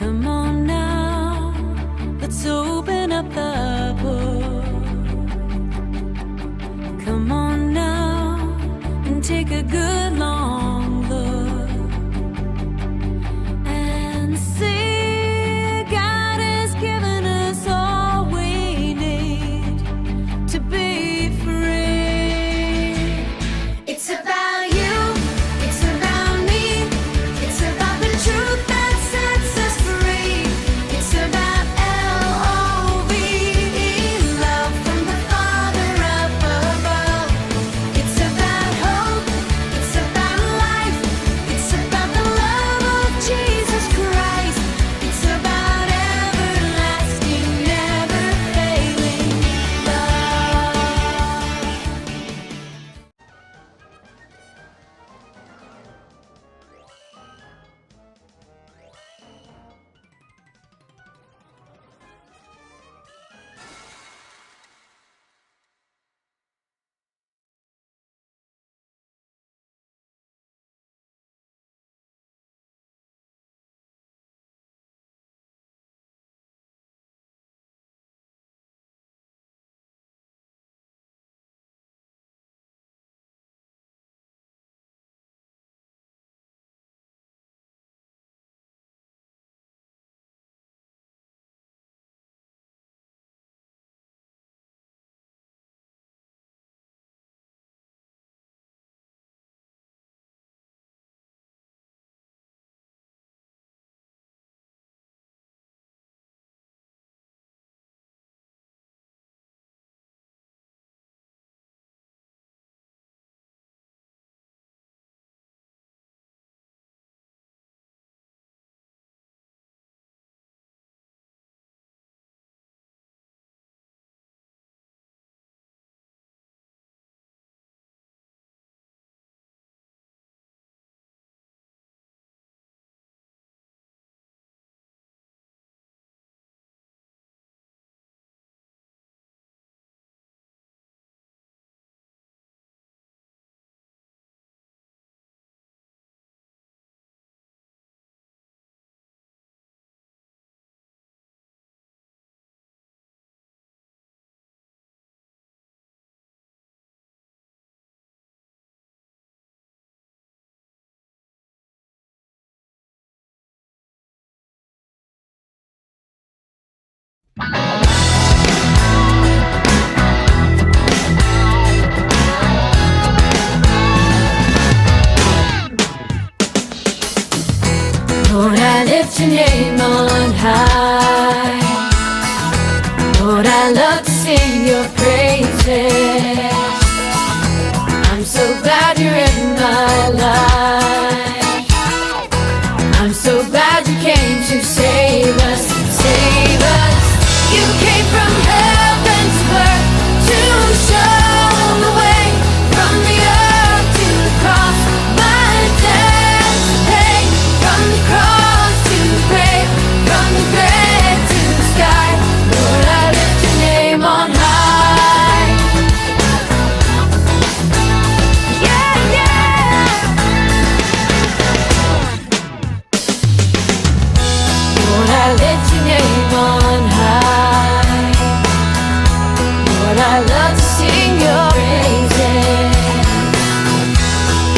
Come on now, let's open up the book. Come on now and take a good long look and see God has given us all we need to be free. It's about you, it's about me, it's about the truth that sets us free. It's about L-O-V-E, love from the Father up above. It's about hope, it's about life, it's about the love of Jesus Christ. It's about everlasting, never failing love. Lord, I lift your name on high. Lord, I love to sing your praises. I'm so glad you're in my life. I'm so glad you came to save us, save us. You came from heaven to earth to show the way, from the earth to the cross, my debt to pay, from the cross to the grave, from the grave to the sky. Lord, I lift your name on high. Yeah, yeah. Lord, I lift your name on high. Lord, I love to sing your praises.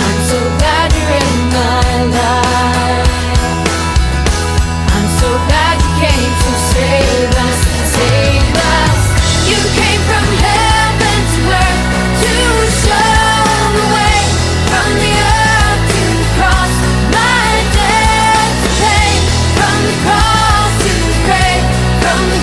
I'm so glad you're in my life. I'm so glad you came to save us, save us. You came from heaven to earth to show the way, from the earth to the cross, my debt to pay, from the cross to the grave, from the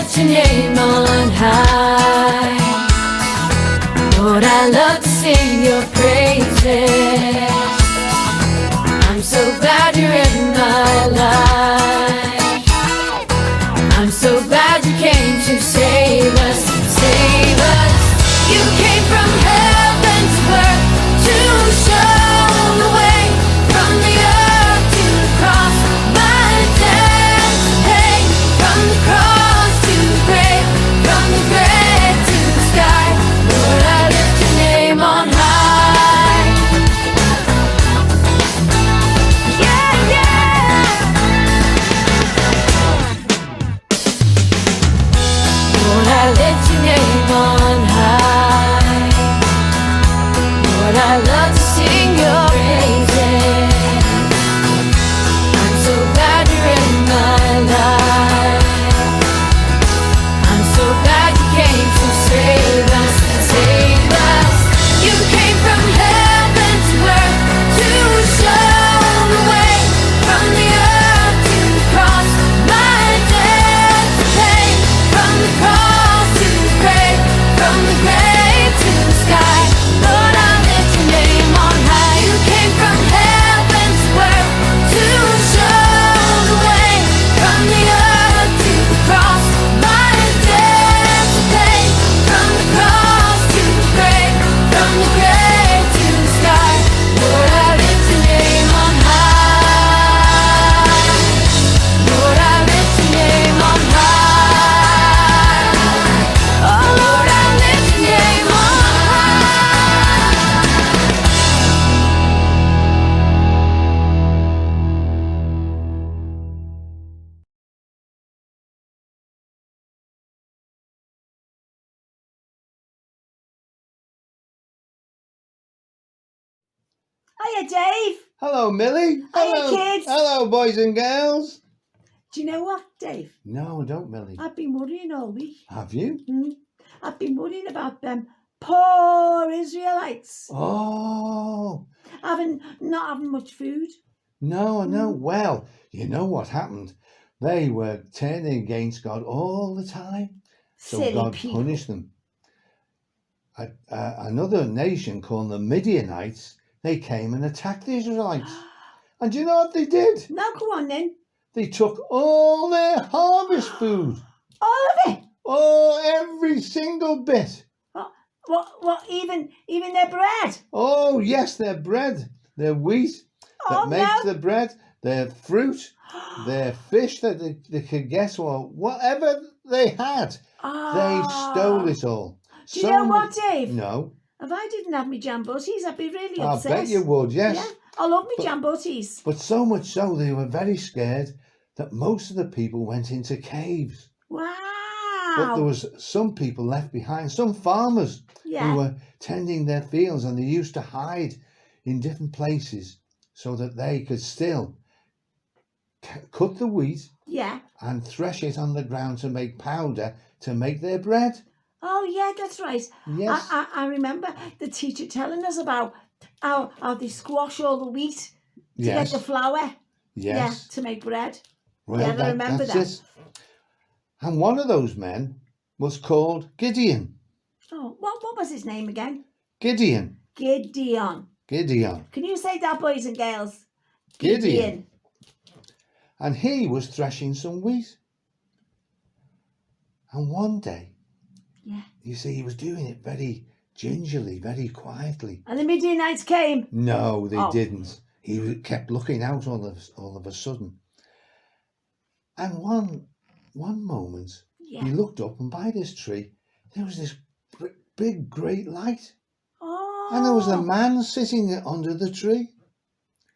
lift your name on high. Lord, I love to sing your praises. I'm so glad you're in my life. I'm so glad you came to save us, save us. You came from heaven to earth to show the way, from the earth to the cross, my debt to pay, from the cross to the grave, from the grave to the sky. Lord, I lift your name on high. Yeah, yeah. Lord, I lift your name on high. Lord, I love to sing your praises. I'm so glad you're in my life. I'm so glad you came to save us, save us. You came from heaven to earth to show the way, from the earth to the cross, my debt to pay, from the cross to the grave, from the grave to the sky. Lord, I lift your name on high. You came from heaven to earth to show the way, from the earth to the cross, my debt to pay, from the cross to the grave, from the grave to the sky. Lord, I lift your name on high. Lord, I lift your name on high. Oh, Lord, I lift your name on Hiya, Dave. Hello, Millie. Hello, kids. Hello, boys and girls. Do you know what, Dave? No, don't, Millie. I've been worrying all week. Have you? I've been worrying about them poor Israelites Oh, not having much food. no. Well, you know what happened? They were turning against God all the time. So Silly God people. punished them. Another nation called the Midianites, they came and attacked the Israelites. And do you know what they did? Now, go on then. They took all their harvest food. All of it. Oh, every single bit. What? Even their bread. Oh, yes, their bread, their wheat that makes the bread, their fruit, their fish that they could guess, or whatever they had, they stole it all. Do you know what, Dave? No. If I didn't have my jam butties, I'd be really I upset. bet you would, yes. Yeah, I love my jam butties. But so much so, they were very scared that most of the people went into caves. Wow. But there was some people left behind, some farmers who were tending their fields, and they used to hide in different places so that they could still cut the wheat and thresh it on the ground to make powder to make their bread. Oh, yeah, that's right. Yes. I remember the teacher telling us about how they squash all the wheat to get the flour. Yes. Yeah, to make bread. Well, yeah, I remember that's that. It. And one of those men was called Gideon. Oh, what was his name again? Gideon. Gideon. Can you say that, boys and girls? Gideon. And he was threshing some wheat. And one day, you see, he was doing it very gingerly, very quietly. And the Midianites came? No, they didn't. He kept looking out all of a sudden. And one moment, he looked up, and by this tree, there was this big, great light. Oh. And there was a man sitting under the tree.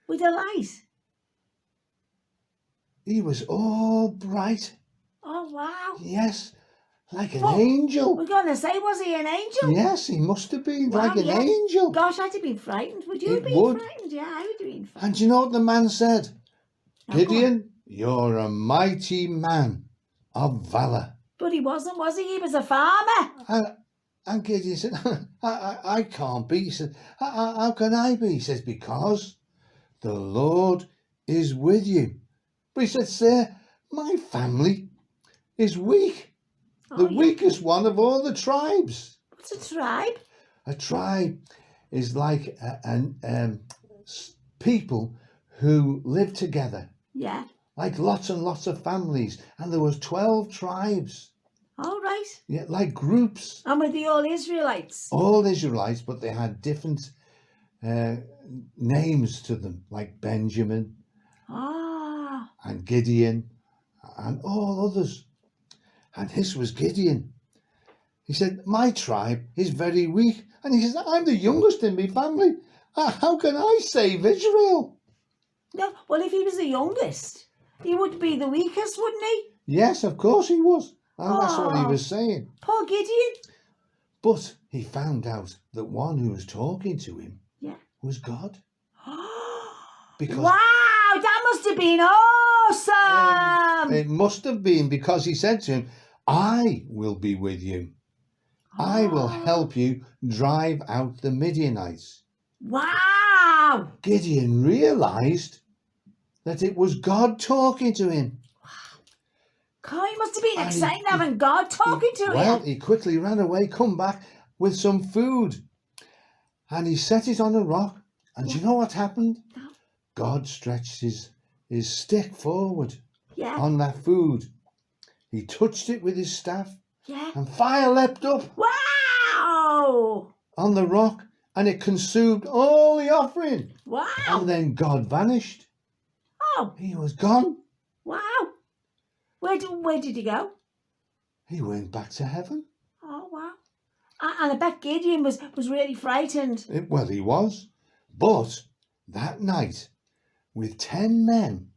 With a light? He was all bright. Oh, wow. Yes, like an angel. We're going to say, was he an angel? Yes, he must have been like an angel. Gosh, I'd have been frightened. Would you have been frightened? Yeah, I would have been frightened. And do you know what the man said? Gideon, you're a mighty man of valour. But he wasn't, was he? He was a farmer. And Gideon said, I can't be. He said, how can I be? He says, because the Lord is with you. But he said, sir, my family is weak. the yeah. weakest one of all the tribes. What's a tribe? A tribe is like people who live together, Yeah. like lots and lots of families. And there was 12 tribes, All right. yeah, like groups. And were they all Israelites? All Israelites, but they had different names to them, like Benjamin Ah. and Gideon and all others. And this was Gideon. He said, my tribe is very weak. And he says, I'm the youngest in my family. How can I save Israel? No. Well, if he was the youngest, he would be the weakest, wouldn't he? Yes, of course he was. And that's what he was saying. Poor Gideon. But he found out that one who was talking to him was God. Because wow, that must have been awesome. it must have been, because he said to him, I will be with you. I will help you drive out the Midianites. Wow. Gideon realized that it was God talking to him. God, it must have been exciting having God talking to him. Well, he quickly ran away, come back with some food. And he set it on a rock. And do you know what happened? No. God stretched his stick forward on that food. He touched it with his staff. Yeah. And fire leapt up. Wow. On the rock. And it consumed all the offering. Wow. And then God vanished. Oh. He was gone. Wow. Where did he go? He went back to heaven. Oh, wow. And I bet Gideon was really frightened. Well, he was. But that night, with 10 men,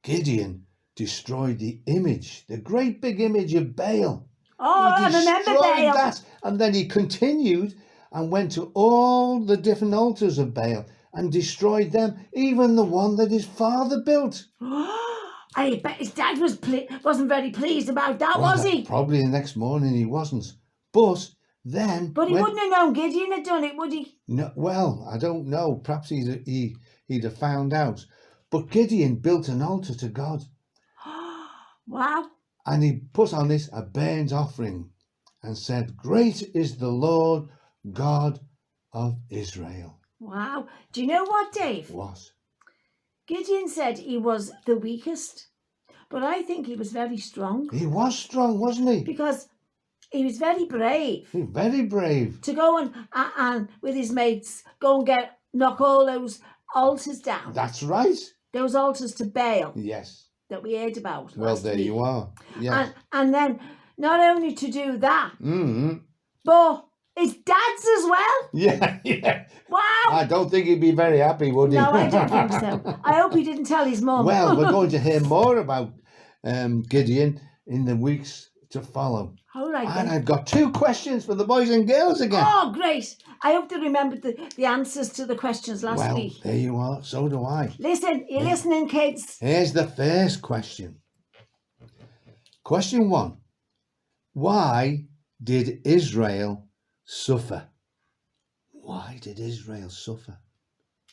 Gideon destroyed the image, the great big image of Baal. Oh, I remember Baal. That. And then he continued and went to all the different altars of Baal and destroyed them, even the one that his father built. I bet his dad wasn't very pleased about that, was he? Probably the next morning he wasn't. But then... But he wouldn't have known Gideon had done it, would he? No, well, I don't know. Perhaps he'd have found out. But Gideon built an altar to God. Wow. And he put on it a burnt offering and said, Great is the Lord God of Israel. Wow. Do you know what, Dave? What? Gideon said he was the weakest, but I think he was very strong. He was strong, wasn't he? Because he was very brave. Very brave. To go and with his mates, go and knock all those altars down. That's right. Those altars to Baal. Yes. That we heard about. Well, there you are. Yes. And then not only to do that, but his dad's as well. Yeah. Wow. I don't think he'd be very happy, would he? No, I don't think so. I hope he didn't tell his mum. Well, we're going to hear more about Gideon in the weeks to follow. All right. And I've got 2 questions for the boys and girls again. Oh, great. I hope they remembered the answers to the questions last week. Well, there you are. So do I. Listen, you're listening, kids. Here's the first question. Question 1. Why did Israel suffer? Why did Israel suffer?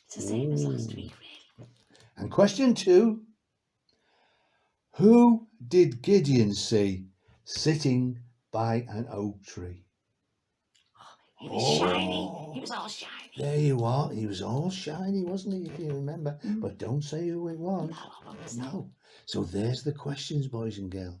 It's the same as last week, really. And question 2. Who did Gideon see sitting by an oak tree? He was shiny. He was all shiny. There you are. He was all shiny, wasn't he, if you remember? But don't say who it was. No. So there's the questions, boys and girls.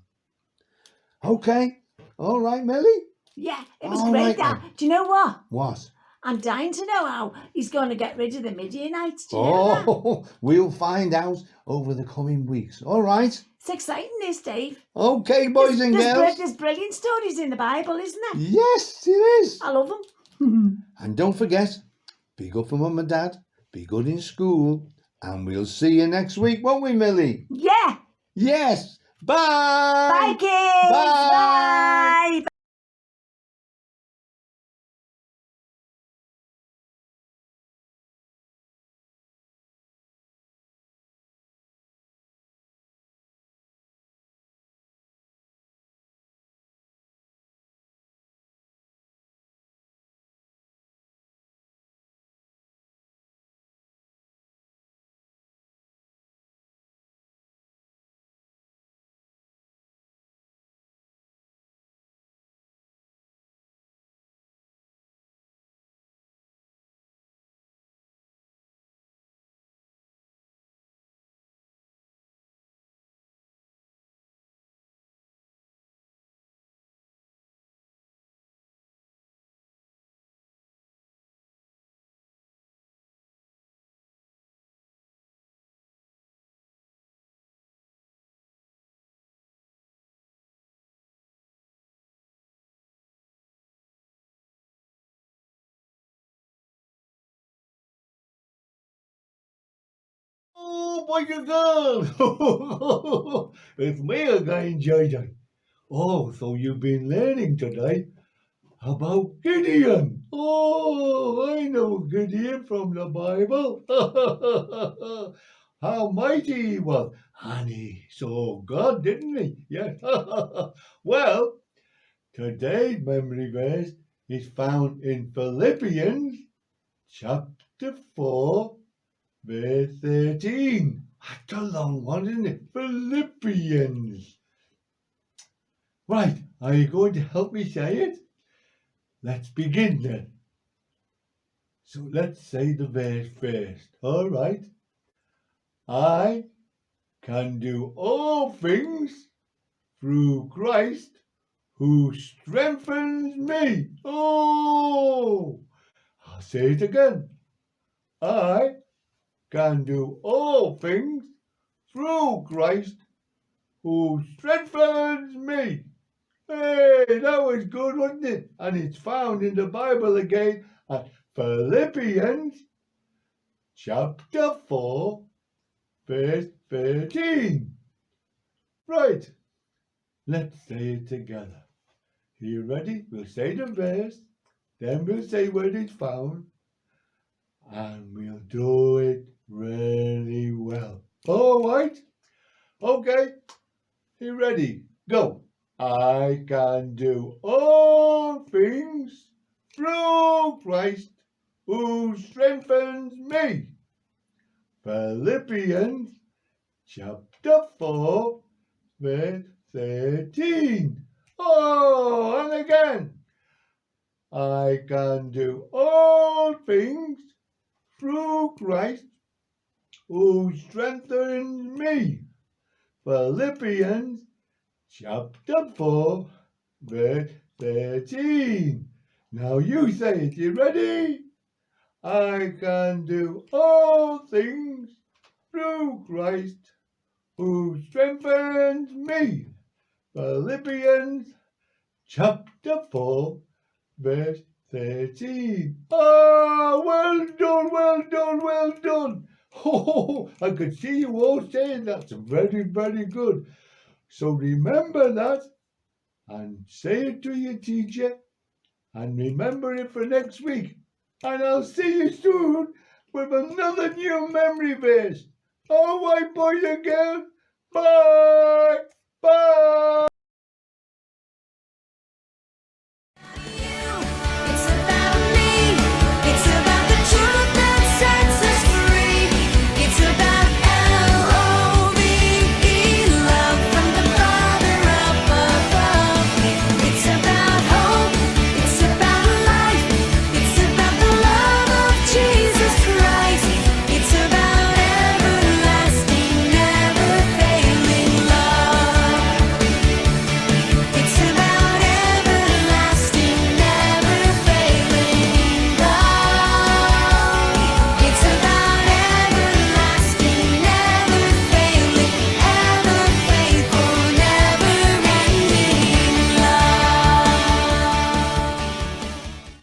Okay. All right, Millie? Yeah, it was great, Dad. Do you know what? What? I'm dying to know how he's going to get rid of the Midianites. Do you know that? We'll find out over the coming weeks. All right. It's exciting, this, Dave. Okay, boys and girls. There's brilliant stories in the Bible, isn't there? Yes, it is. I love them. And don't forget, be good for Mum and Dad, be good in school, and we'll see you next week, won't we, Millie? Yeah. Yes. Bye. Bye, kids. Bye. Bye. boy and girl. It's me again, Gideon. Oh, so you've been learning today about Gideon. Oh, I know Gideon from the Bible. How mighty he was. And he saw God, didn't he? Yes. Well, today's memory verse is found in Philippians chapter 4, verse 13. That's a long one, isn't it? Philippians. Right, are you going to help me say it? Let's begin then. So let's say the verse first. All right. I can do all things through Christ who strengthens me. Oh, I'll say it again. I can do all things through Christ who strengthens me. Hey, that was good, wasn't it? And it's found in the Bible again at Philippians chapter 4, verse 13. Right, let's say it together. Are you ready? We'll say the verse, then we'll say where it's found, and we'll do it really well. All right? Okay, you ready? Go. I can do all things through Christ who strengthens me. Philippians chapter 4, verse 13. Oh, and again. I can do all things through Christ who strengthens me. Philippians chapter 4, verse 13. Now you say it. You ready? I can do all things through Christ who strengthens me. Philippians chapter 4, verse 13. Ah, well done, well done, well done. Oh, I could see you all saying that's very, very good. So remember that and say it to your teacher and remember it for next week. And I'll see you soon with another new memory verse. All right, boys and girls. Bye.